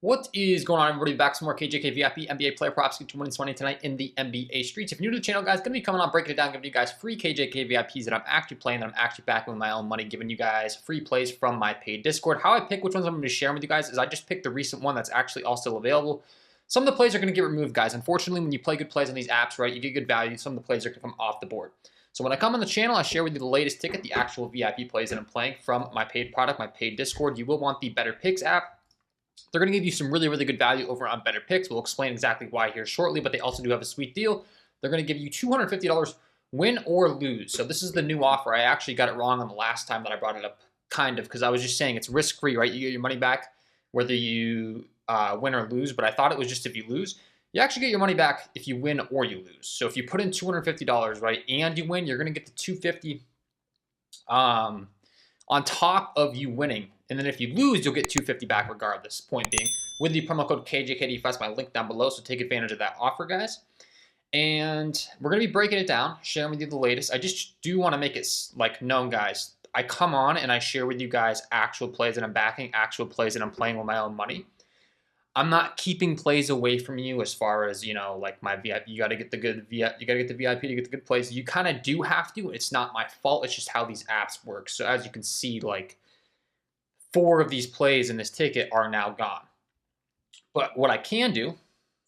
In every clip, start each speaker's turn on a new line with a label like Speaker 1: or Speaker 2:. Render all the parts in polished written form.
Speaker 1: What is going on, everybody? Back some more KJK VIP NBA player props. Get 220 tonight in the NBA streets. If you're new to the channel, guys, going to be coming on, breaking it down, giving you guys free KJK VIPs that I'm actually playing, that I'm actually backing with my own money, giving you guys free plays from my paid Discord. How I pick which ones I'm going to be sharing with you guys is I just picked the recent one that's actually all still available. Some of the plays are going to get removed, guys. Unfortunately, when you play good plays on these apps, right, you get good value. Some of the plays are going to come off the board. So when I come on the channel, I share with you the latest ticket, the actual VIP plays that I'm playing from my paid product, my paid Discord. You will want the Betr app. They're going to give you some really, really good value over on Betr. We'll explain exactly why here shortly, but they also do have a sweet deal. They're going to give you $250 win or lose. So this is the new offer. I actually got it wrong on the last time that I brought it up, kind of, because I was just saying it's risk-free, right? You get your money back whether you win or lose, but I thought it was just if you lose. You actually get your money back if you win or you lose. So if you put in $250, right, and you win, you're going to get the $250 on top of you winning. And then if you lose, you'll get $250 back regardless. Point being, with the promo code KJKDFS, my link down below, so take advantage of that offer, guys. And we're going to be breaking it down, sharing with you the latest. I just do want to make it like known, guys. I come on and I share with you guys actual plays that I'm backing, actual plays that I'm playing with my own money. I'm not keeping plays away from you as far as, you know, like my VIP. You got to get the good VIP. You got to get the VIP to get the good plays. You kind of do have to. It's not my fault. It's just how these apps work. So as you can see, like 4 of these plays in this ticket are now gone. But what I can do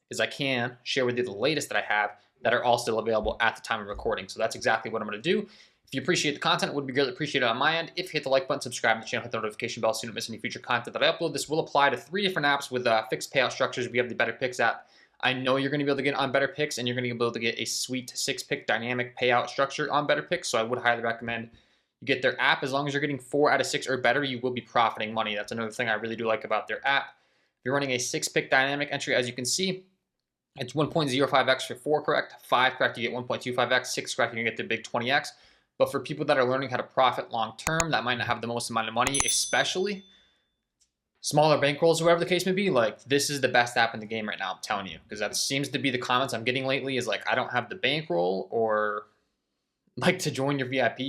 Speaker 1: is I can share with you the latest that I have that are all still available at the time of recording. So that's exactly what I'm going to do. If you appreciate the content, it would be greatly appreciated on my end. If you hit the like button, subscribe to the channel, hit the notification bell so you don't miss any future content that I upload. This will apply to 3 different apps with fixed payout structures. We have the Betr app. I know you're going to be able to get on Betr, and you're going to be able to get a sweet 6-pick dynamic payout structure on Betr, so I would highly recommend you get their app. As long as you're getting 4 out of 6 or better, you will be profiting money. That's another thing I really do like about their app. If you're running a 6-pick dynamic entry, as you can see, it's 1.05x for 4 correct, 5 correct, you get 1.25x, 6 correct, you get the big 20x. But for people that are learning how to profit long term, that might not have the most amount of money, especially smaller bankrolls or whatever the case may be, like this is the best app in the game right now, I'm telling you. Because that seems to be the comments I'm getting lately is like, I don't have the bankroll or like to join your VIP.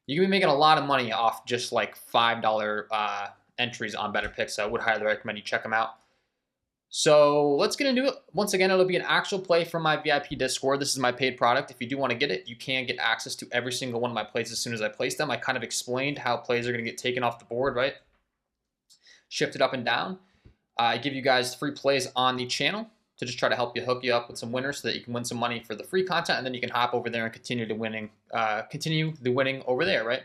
Speaker 1: You can be making a lot of money off just like $5 entries on Betr, so I would highly recommend you check them out. So let's get into it. Once again, it'll be an actual play from my VIP Discord. This is my paid product. If you do want to get it, you can get access to every single one of my plays as soon as I place them. I kind of explained how plays are going to get taken off the board, right? Shifted up and down. I give you guys free plays on the channel to just try to help you hook you up with some winners so that you can win some money for the free content, and then you can hop over there and continue the winning over there, right?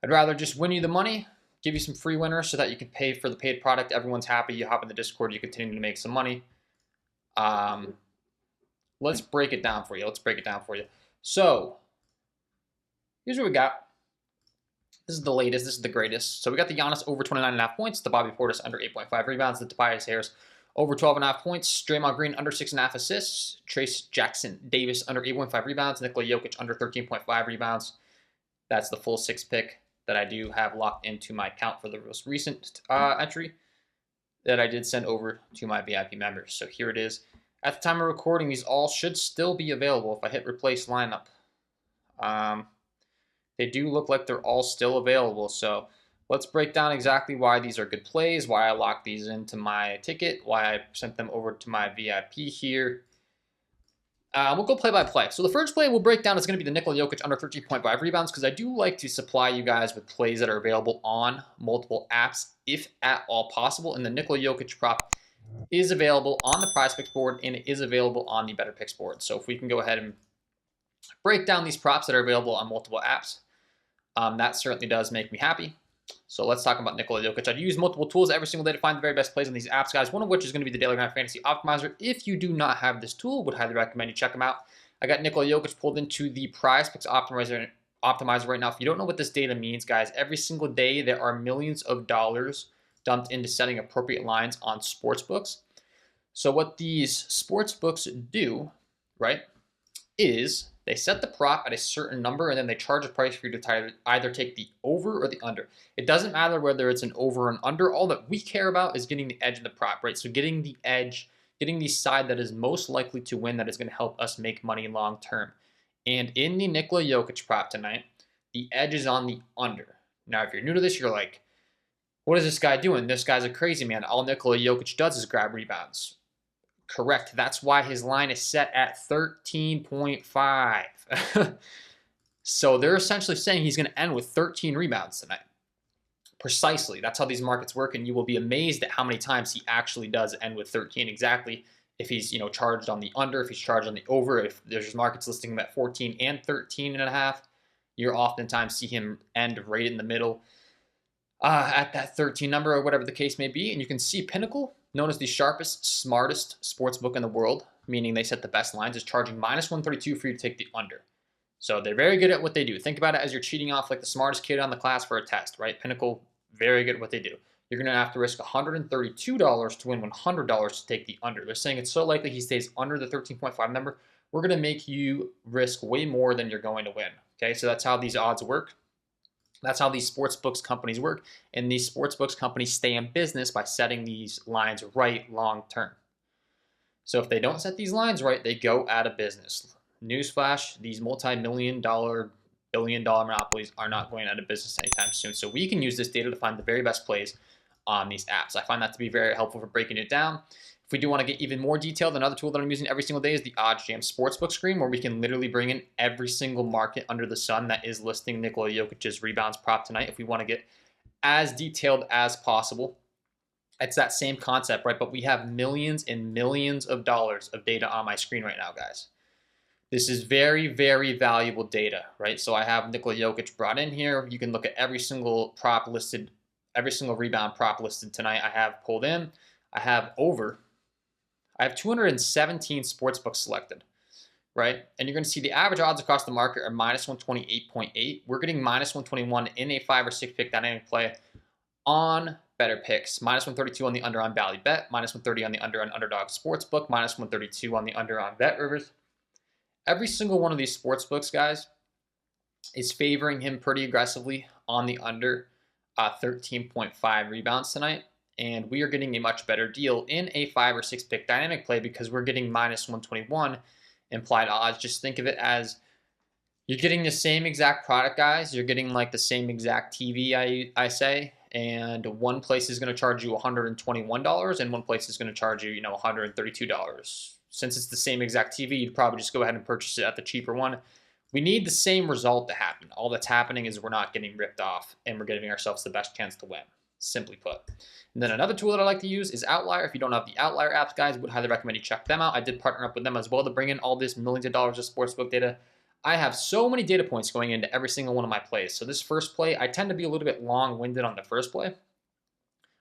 Speaker 1: I'd rather just win you the money, give you some free winners so that you can pay for the paid product. Everyone's happy. You hop in the Discord, you continue to make some money. Let's break it down for you. So here's what we got. This is the latest. This is the greatest. So we got the Giannis over 29.5 points, the Bobby Portis under 8.5 rebounds, the Tobias Harris over 12.5 points, Draymond Green under 6.5 assists, Trace Jackson Davis under 8.5 rebounds, Nikola Jokic under 13.5 rebounds. That's the full 6-pick that I do have locked into my account for the most recent entry that I did send over to my VIP members. So here it is. At the time of recording, these all should still be available if I hit replace lineup. They do look like they're all still available. So let's break down exactly why these are good plays, why I locked these into my ticket, why I sent them over to my VIP here. We'll go play by play. So the first play we'll break down is going to be the Nikola Jokic under 13.5 rebounds, because I do like to supply you guys with plays that are available on multiple apps, if at all possible. And the Nikola Jokic prop is available on the Prizepicks board, and it is available on the Betr board. So if we can go ahead and break down these props that are available on multiple apps, that certainly does make me happy. So let's talk about Nikola Jokic. I use multiple tools every single day to find the very best plays on these apps, guys, one of which is going to be the Daily Grind Fantasy Optimizer. If you do not have this tool, would highly recommend you check them out. I got Nikola Jokic pulled into the Prizepicks Optimizer right now. If you don't know what this data means, guys, every single day there are millions of dollars dumped into setting appropriate lines on sportsbooks. So what these sportsbooks do, right, is they set the prop at a certain number, and then they charge a price for you to either take the over or the under. It doesn't matter whether it's an over or an under. All that we care about is getting the edge of the prop, right? So getting the edge, getting the side that is most likely to win, that is going to help us make money long term. And in the Nikola Jokic prop tonight, the edge is on the under. Now, if you're new to this, you're like, What is this guy doing? This guy's a crazy man. All Nikola Jokic does is grab rebounds. Correct. That's why his line is set at 13.5. So they're essentially saying he's going to end with 13 rebounds tonight. Precisely. That's how these markets work, and you will be amazed at how many times he actually does end with 13 exactly. If he's, charged on the under, if he's charged on the over, if there's markets listing him at 14 and 13.5, you'll oftentimes see him end right in the middle at that 13 number or whatever the case may be. And you can see Pinnacle, known as the sharpest, smartest sports book in the world, meaning they set the best lines, is charging minus 132 for you to take the under. So they're very good at what they do. Think about it as you're cheating off like the smartest kid on the class for a test, right? Pinnacle, very good at what they do. You're going to have to risk $132 to win $100 to take the under. They're saying it's so likely he stays under the 13.5 number. We're going to make you risk way more than you're going to win. Okay, so that's how these odds work. That's how these sports books companies work. And these sports books companies stay in business by setting these lines right long term. So if they don't set these lines right, they go out of business. Newsflash, these multi-million-dollar, billion-dollar monopolies are not going out of business anytime soon. So we can use this data to find the very best plays on these apps. I find that to be very helpful for breaking it down. If we do want to get even more detailed, another tool that I'm using every single day is the OddsJam Sportsbook screen, where we can literally bring in every single market under the sun that is listing Nikola Jokic's rebounds prop tonight if we want to get as detailed as possible. It's that same concept, right? But we have millions and millions of dollars of data on my screen right now, guys. This is very, very valuable data, right? So I have Nikola Jokic brought in here. You can look at every single prop listed, every single rebound prop listed tonight. I have pulled in. I have over. I have 217 sportsbooks selected, right? And you're going to see the average odds across the market are minus 128.8. We're getting minus 121 in a 5 or 6 pick dynamic play on Betr, minus 132 on the under on Value Bet, minus 130 on the under on Underdog Sportsbook, minus 132 on the under on Bet Rivers. Every single one of these sports books, guys, is favoring him pretty aggressively on the under 13.5 rebounds tonight. And we are getting a much better deal in a 5 or 6 pick dynamic play because we're getting minus 121 implied odds. Just think of it as you're getting the same exact product, guys. You're getting like the same exact TV, I say. And one place is going to charge you $121 and one place is going to charge you, $132. Since it's the same exact TV, you'd probably just go ahead and purchase it at the cheaper one. We need the same result to happen. All that's happening is we're not getting ripped off and we're giving ourselves the best chance to win, simply put. And then another tool that I like to use is Outlier. If you don't have the Outlier apps, guys, would highly recommend you check them out. I did partner up with them as well to bring in all this millions of dollars of sportsbook data. I have so many data points going into every single one of my plays. So this first play, I tend to be a little bit long-winded on the first play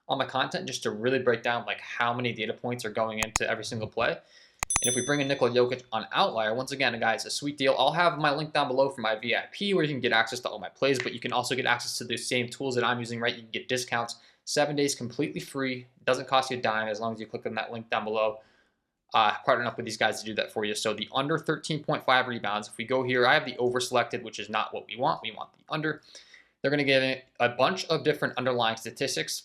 Speaker 1: on my content just to really break down like how many data points are going into every single play. And if we bring in Nikola Jokic on Outlier, once again, guys, a sweet deal. I'll have my link down below for my VIP where you can get access to all my plays, but you can also get access to the same tools that I'm using, right? You can get discounts, 7 days completely free. It doesn't cost you a dime as long as you click on that link down below. Partnering up with these guys to do that for you. So the under 13.5 rebounds, if we go here, I have the over selected, which is not what we want. We want the under. They're going to give it a bunch of different underlying statistics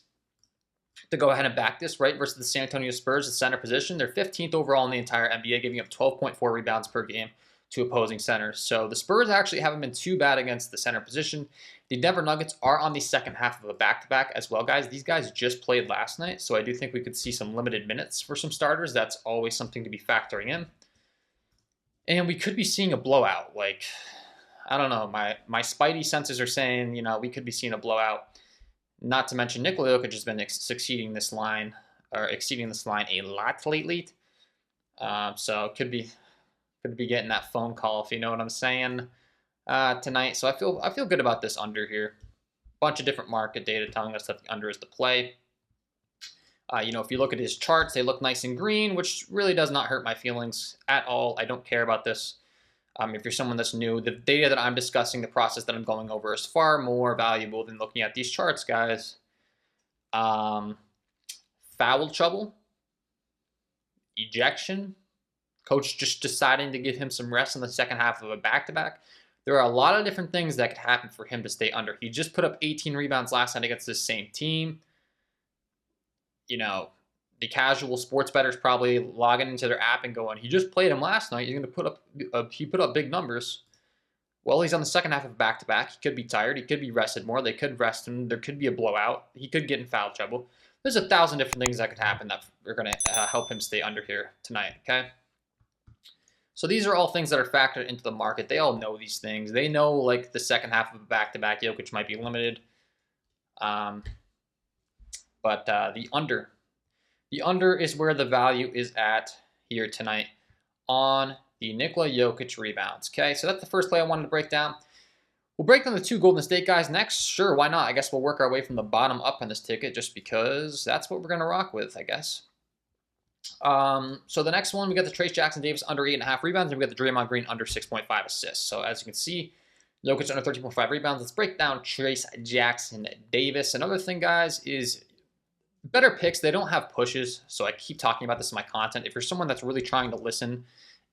Speaker 1: to go ahead and back this, right? Versus the San Antonio Spurs, the center position. They're 15th overall in the entire NBA, giving up 12.4 rebounds per game to opposing centers. So the Spurs actually haven't been too bad against the center position. The Denver Nuggets are on the second half of a back-to-back as well, guys. These guys just played last night, so I do think we could see some limited minutes for some starters. That's always something to be factoring in. And we could be seeing a blowout. Like, I don't know. My spidey senses are saying, we could be seeing a blowout. Not to mention Nikola Jokic has been exceeding this line a lot lately. So could be getting that phone call, if you know what I'm saying, tonight. So I feel good about this under here. Bunch of different market data telling us that the under is the play. If you look at his charts, they look nice and green, which really does not hurt my feelings at all. I don't care about this. If you're someone that's new, the data that I'm discussing, the process that I'm going over is far more valuable than looking at these charts, guys. Foul trouble, ejection, coach just deciding to give him some rest in the second half of a back-to-back. There are a lot of different things that could happen for him to stay under. He just put up 18 rebounds last night against this same team. The casual sports bettors probably logging into their app and going, he just played him last night. He's going to put up big numbers. Well, he's on the second half of back-to-back. He could be tired. He could be rested more. They could rest him. There could be a blowout. He could get in foul trouble. There's 1,000 different things that could happen that are going to help him stay under here tonight, okay? So these are all things that are factored into the market. They all know these things. They know, like, the second half of a back-to-back Jokic might be limited. But the under is where the value is at here tonight on the Nikola Jokic rebounds. Okay, so that's the first play I wanted to break down. We'll break down the two Golden State guys next. Sure, why not? I guess we'll work our way from the bottom up on this ticket just because that's what we're going to rock with, I guess. So the next one, we got the Trayce Jackson-Davis under 8.5 rebounds, and we got the Draymond Green under 6.5 assists. So as you can see, Jokic under 13.5 rebounds. Let's break down Trayce Jackson-Davis. Another thing, guys, is better picks. They don't have pushes, so I keep talking about this in my content. If you're someone that's really trying to listen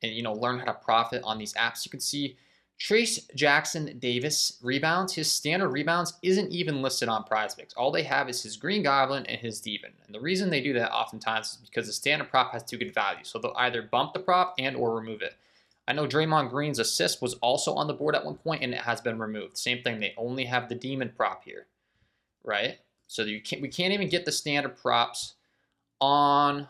Speaker 1: and learn how to profit on these apps, you can see Trayce Jackson-Davis rebounds. His standard rebounds isn't even listed on Prizepicks. All they have is his Green Goblin and his Steven. And the reason they do that oftentimes is because the standard prop has too good value. So they'll either bump the prop and or remove it. I know Draymond Green's assist was also on the board at one point and it has been removed. Same thing, they only have the Demon prop here, right? So we can't even get the standard props on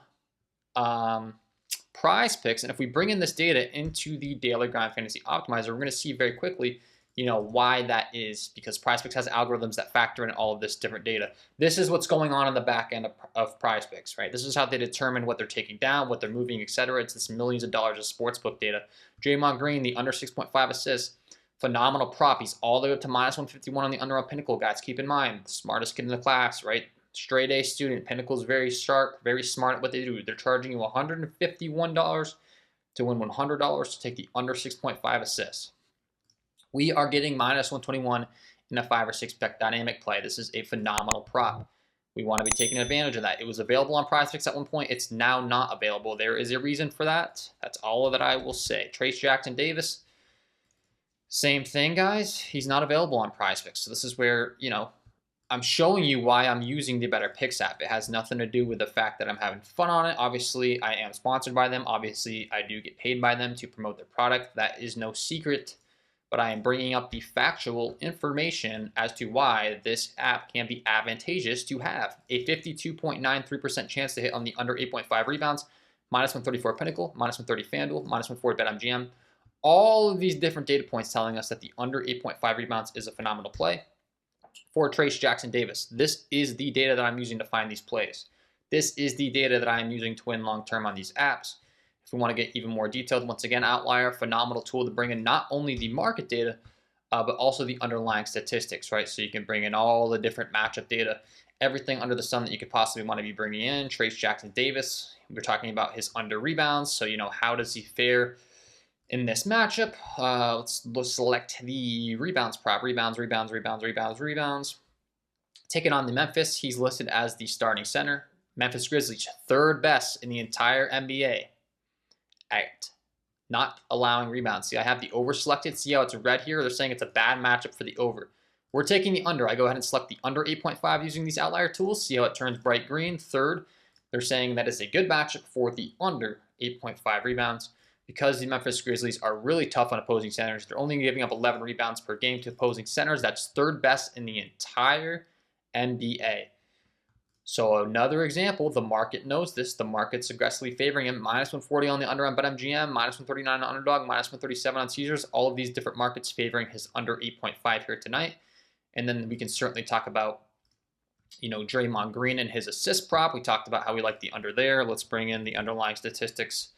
Speaker 1: Prizepicks. And if we bring in this data into the Daily Grind Fantasy Optimizer, we're going to see very quickly, why that is, because Prizepicks has algorithms that factor in all of this different data. This is what's going on in the back end of Prizepicks, right? This is how they determine what they're taking down, what they're moving, etc. It's this millions of dollars of sportsbook data. Draymond Green, the under 6.5 assists, phenomenal prop. He's all the way up to minus 151 on the under on Pinnacle, guys. Keep in mind, the smartest kid in the class, right? Straight A student. Pinnacle's very sharp, very smart at what they do. They're charging you $151 to win $100 to take the under 6.5 assists. We are getting minus 121 in a 5 or 6 pick dynamic play. This is a phenomenal prop. We want to be taking advantage of that. It was available on Prizepicks at one point. It's now not available. There is a reason for that. That's all that I will say. Trayce Jackson-Davis, same thing, guys. He's not available on Prizepicks. So this is where, I'm showing you why I'm using the Better Picks app. It has nothing to do with the fact that I'm having fun on it. Obviously, I am sponsored by them. Obviously, I do get paid by them to promote their product. That is no secret. But I am bringing up the factual information as to why this app can be advantageous to have. A 52.93% chance to hit on the under 8.5 rebounds, minus 134 Pinnacle, minus 130 FanDuel, minus 140 BetMGM. All of these different data points telling us that the under 8.5 rebounds is a phenomenal play. For Trayce Jackson-Davis, this is the data that I'm using to find these plays. This is the data that I'm using to win long-term on these apps. If we want to get even more detailed, once again, Outlier, phenomenal tool to bring in not only the market data, but also the underlying statistics, right? So you can bring in all the different matchup data, everything under the sun that you could possibly want to be bringing in. Trayce Jackson-Davis, we're talking about his under rebounds. So, how does he fare in this matchup? Let's select the rebounds prop. Rebounds. Taking on the Memphis, he's listed as the starting center. Memphis Grizzlies, third best in the entire NBA at not allowing rebounds. See, I have the over selected. See how it's red here? They're saying it's a bad matchup for the over. We're taking the under. I go ahead and select the under 8.5 using these outlier tools. See how it turns bright green? Third. They're saying that is a good matchup for the under 8.5 rebounds. Because the Memphis Grizzlies are really tough on opposing centers. They're only giving up 11 rebounds per game to opposing centers. That's third best in the entire NBA. So another example, the market knows this. The market's aggressively favoring him. Minus 140 on the under on BetMGM, minus 139 on Underdog, minus 137 on Caesars. All of these different markets favoring his under 8.5 here tonight. And then we can certainly talk about, Draymond Green and his assist prop. We talked about how we like the under there. Let's bring in the underlying statistics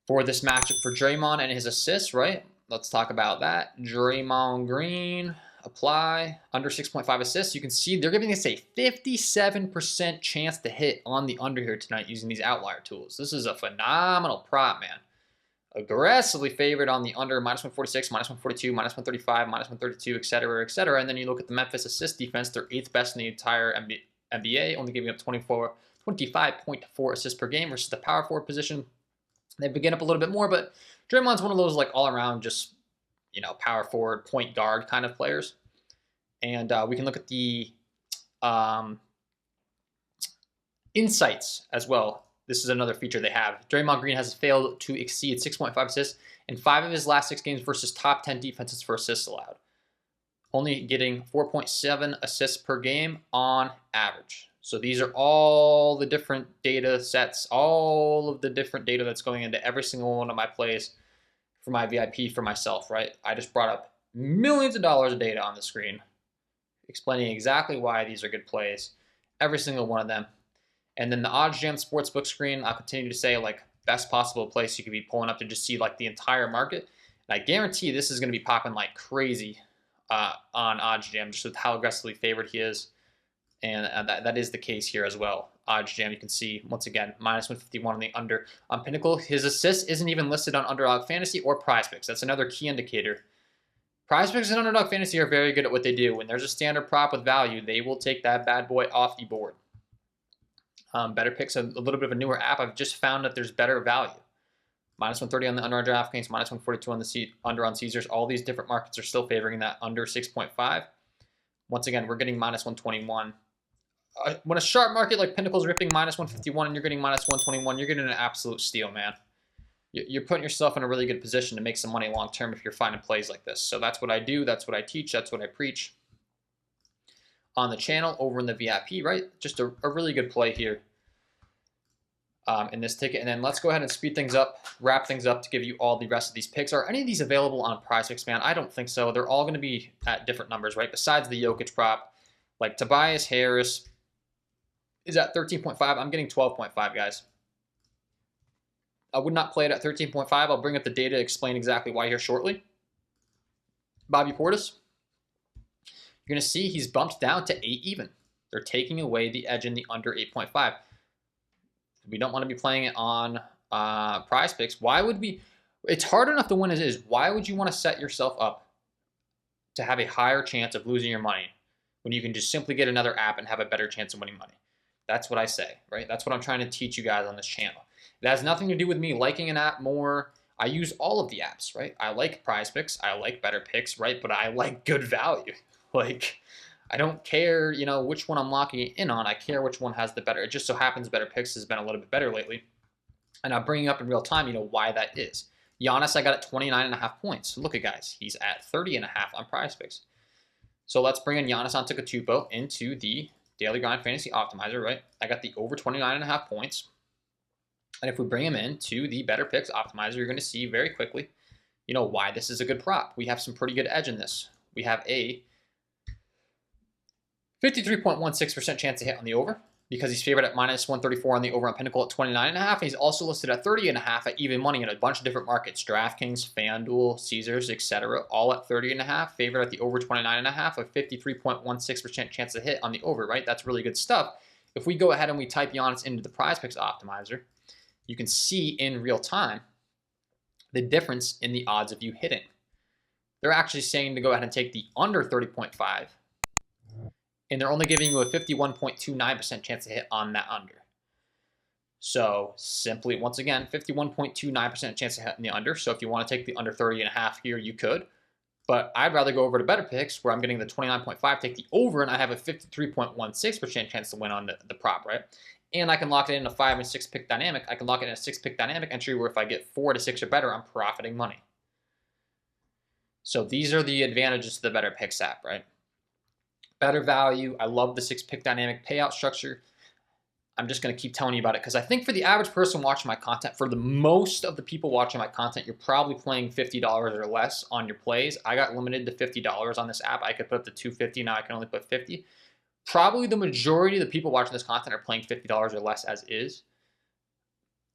Speaker 1: for this matchup for Draymond and his assists, right? Let's talk about that. Draymond Green, apply, under 6.5 assists. You can see they're giving us a 57% chance to hit on the under here tonight using these outlier tools. This is a phenomenal prop, man. Aggressively favored on the under, minus 146, minus 142, minus 135, minus 132, etc., etc. And then you look at the Memphis assist defense. They're 8th best in the entire NBA, only giving up 25.4 assists per game versus the power forward position. They begin up a little bit more, but Draymond's one of those like all-around just, power forward, point guard kind of players. And we can look at the insights as well This is another feature they have. Draymond Green has failed to exceed 6.5 assists in 5 of his last 6 games versus top 10 defenses for assists allowed. Only getting 4.7 assists per game on average. So these are all the different data sets, all of the different data that's going into every single one of my plays for my VIP for myself, right? I just brought up millions of dollars of data on the screen explaining exactly why these are good plays, every single one of them. And then the OddsJam Sportsbook screen, I'll continue to say like best possible place you could be pulling up to just see like the entire market. And I guarantee this is going to be popping like crazy on OddsJam just with how aggressively favored he is. And that is the case here as well. OddsJam, you can see, once again, minus 151 on the under. On Pinnacle, his assist isn't even listed on Underdog Fantasy or Prizepicks. That's another key indicator. Prizepicks and Underdog Fantasy are very good at what they do. When there's a standard prop with value, they will take that bad boy off the board. Betr, a little bit of a newer app. I've just found that there's better value. Minus 130 on the under on DraftKings, minus 142 on the under on Caesars. All these different markets are still favoring that under 6.5. Once again, we're getting minus 121. When a sharp market like Pinnacle's ripping minus 151 and you're getting minus 121, you're getting an absolute steal, man. You're putting yourself in a really good position to make some money long term if you're finding plays like this. So that's what I do. That's what I teach. That's what I preach on the channel over in the VIP, right? Just a really good play here in this ticket. And then let's go ahead and speed things up, wrap things up to give you all the rest of these picks. Are any of these available on Prizepicks, man? I don't think so. They're all going to be at different numbers, right? Besides the Jokic prop, like Tobias Harris is at 13.5. I'm getting 12.5, guys. I would not play it at 13.5. I'll bring up the data to explain exactly why here shortly. Bobby Portis, you're going to see he's bumped down to 8 even. They're taking away the edge in the under 8.5. We don't want to be playing it on Prizepicks. Why would we? It's hard enough to win as is. Why would you want to set yourself up to have a higher chance of losing your money when you can just simply get another app and have a better chance of winning money? That's what I say, right? That's what I'm trying to teach you guys on this channel. It has nothing to do with me liking an app more. I use all of the apps, right? I like Prizepicks. I like Betr, right? But I like good value. Like, I don't care, which one I'm locking in on. I care which one has the better. It just so happens Betr has been a little bit better lately. And I'm bringing up in real time, why that is. Giannis, I got at 29.5 points. Look at guys. He's at 30.5 on Prizepicks. So let's bring in Giannis Antetokounmpo into the Daily Grind Fantasy Optimizer, right? I got the over 29.5 points. And if we bring him into the Betr Optimizer, you're going to see very quickly, why this is a good prop. We have some pretty good edge in this. We have a 53.16% chance to hit on the over because he's favored at minus 134 on the over on Pinnacle at 29.5. He's also listed at 30.5 at even money in a bunch of different markets. DraftKings, FanDuel, Caesars, etc. All at 30.5. Favored at the over 29.5. A 53.16% chance to hit on the over, right? That's really good stuff. If we go ahead and we type Giannis into the Prizepicks Optimizer, you can see in real time the difference in the odds of you hitting. They're actually saying to go ahead and take the under 30.5, and they're only giving you a 51.29% chance to hit on that under. So simply, once again, 51.29% chance to hit in the under. So if you want to take the under 30.5 here, you could. But I'd rather go over to Betr where I'm getting the 29.5, take the over, and I have a 53.16% chance to win on the prop, right? And I can lock it in a 5 and 6 pick dynamic. I can lock it in a 6 pick dynamic entry where if I get 4 to 6 or better, I'm profiting money. So these are the advantages to the Betr app, right? Better value. I love the 6 pick dynamic payout structure. I'm just going to keep telling you about it because I think for the average person watching my content, for the most of the people watching my content, you're probably playing $50 or less on your plays. I got limited to $50 on this app. I could put up to $250. Now I can only put $50. Probably the majority of the people watching this content are playing $50 or less as is.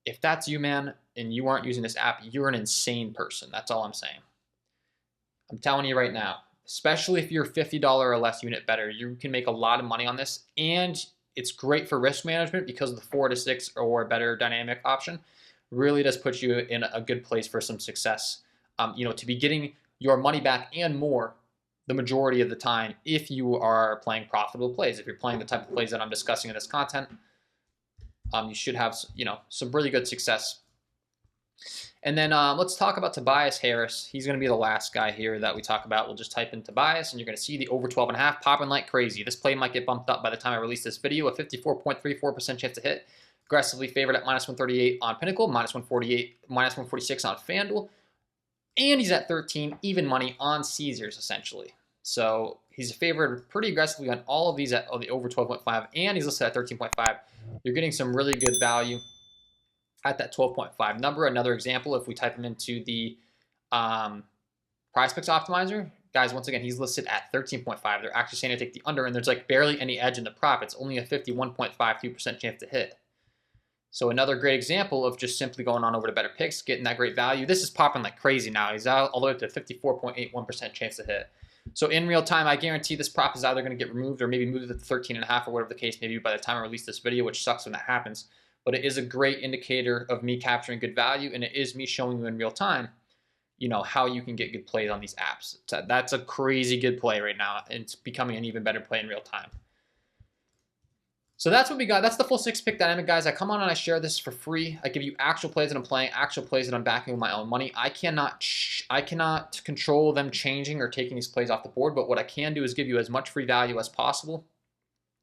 Speaker 1: If that's you, man, and you aren't using this app, you're an insane person. That's all I'm saying. I'm telling you right now, especially if you're $50 or less unit better, you can make a lot of money on this. And it's great for risk management because the 4 to 6 or better dynamic option really does put you in a good place for some success. To be getting your money back and more the majority of the time if you are playing profitable plays. If you're playing the type of plays that I'm discussing in this content, you should have some really good success. And then let's talk about Tobias Harris. He's going to be the last guy here that we talk about. We'll just type in Tobias, and you're going to see the over 12.5 popping like crazy. This play might get bumped up by the time I release this video. A 54.34% chance to hit. aggressively favored at -138 on Pinnacle, -148, -146 on FanDuel, and he's at 13 even money on Caesars essentially. So he's favored pretty aggressively on all of these at the over 12.5, and he's listed at 13.5. You're getting some really good value at that 12.5 number. Another example, if we type him into the Prizepicks optimizer, guys, once again, he's listed at 13.5. They're actually saying to take the under, and there's like barely any edge in the prop. It's only a 51.52% chance to hit. So another great example of just simply going on over to Betr, getting that great value. This is popping like crazy now. He's out all the way up to 54.81% chance to hit. So in real time, I guarantee this prop is either going to get removed or maybe moved to 13.5 or whatever the case may be by the time I release this video, which sucks when that happens. But it is a great indicator of me capturing good value, and it is me showing you in real time, you know, how you can get good plays on these apps. That's a crazy good play right now, and it's becoming an even better play in real time. So that's what we got. That's the full 6-pick dynamic, guys. I come on and I share this for free. I give you actual plays that I'm playing, actual plays that I'm backing with my own money. I cannot control them changing or taking these plays off the board, but what I can do is give you as much free value as possible.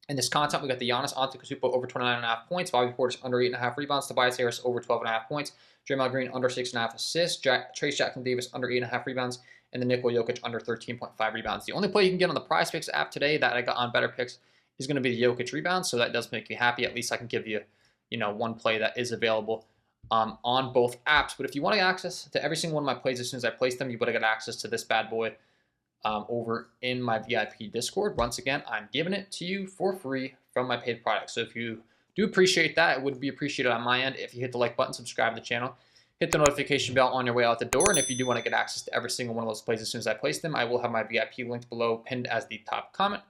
Speaker 1: In this content, we got the Giannis Antetokounmpo over 29.5 points, Bobby Portis under 8.5 rebounds, Tobias Harris over 12.5 points, Draymond Green under 6.5 assists, Trace Jackson-Davis under 8.5 rebounds, and the Nikola Jokic under 13.5 rebounds. The only play you can get on the Prizepicks app today that I got on Betr is going to be the Jokic rebound, so that does make me happy. At least I can give you, one play that is available on both apps. But if you want to get access to every single one of my plays as soon as I place them, you better get access to this bad boy over in my VIP Discord. Once again, I'm giving it to you for free from my paid product. So if you do appreciate that, it would be appreciated on my end if you hit the like button, subscribe to the channel, hit the notification bell on your way out the door. And if you do want to get access to every single one of those plays as soon as I place them, I will have my VIP linked below, pinned as the top comment.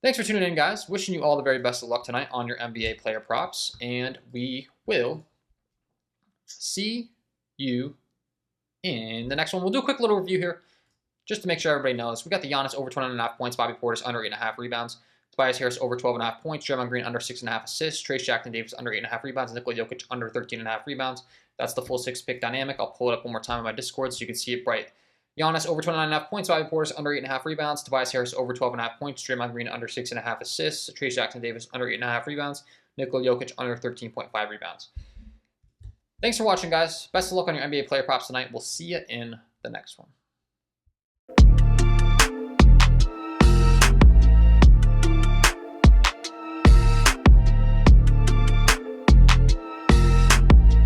Speaker 1: Thanks for tuning in, guys. Wishing you all the very best of luck tonight on your NBA player props, and we will see you in the next one. We'll do a quick little review here just to make sure everybody knows. We got the Giannis over 29.5 points, Bobby Portis under 8.5 rebounds, Tobias Harris over 12.5 points, Draymond Green under 6.5 assists, Trace Jackson-Davis under 8.5 rebounds, Nikola Jokic under 13.5 rebounds. That's the full 6-pick dynamic. I'll pull it up one more time on my Discord so you can see it bright. Giannis over 29.5 points, Bobby Portis under 8.5 rebounds, Tobias Harris over 12.5 points, Draymond Green under 6.5 assists, Trace Jackson-Davis under 8.5 rebounds, Nikola Jokic under 13.5 rebounds. Thanks for watching, guys. Best of luck on your NBA player props tonight. We'll see you in the next one.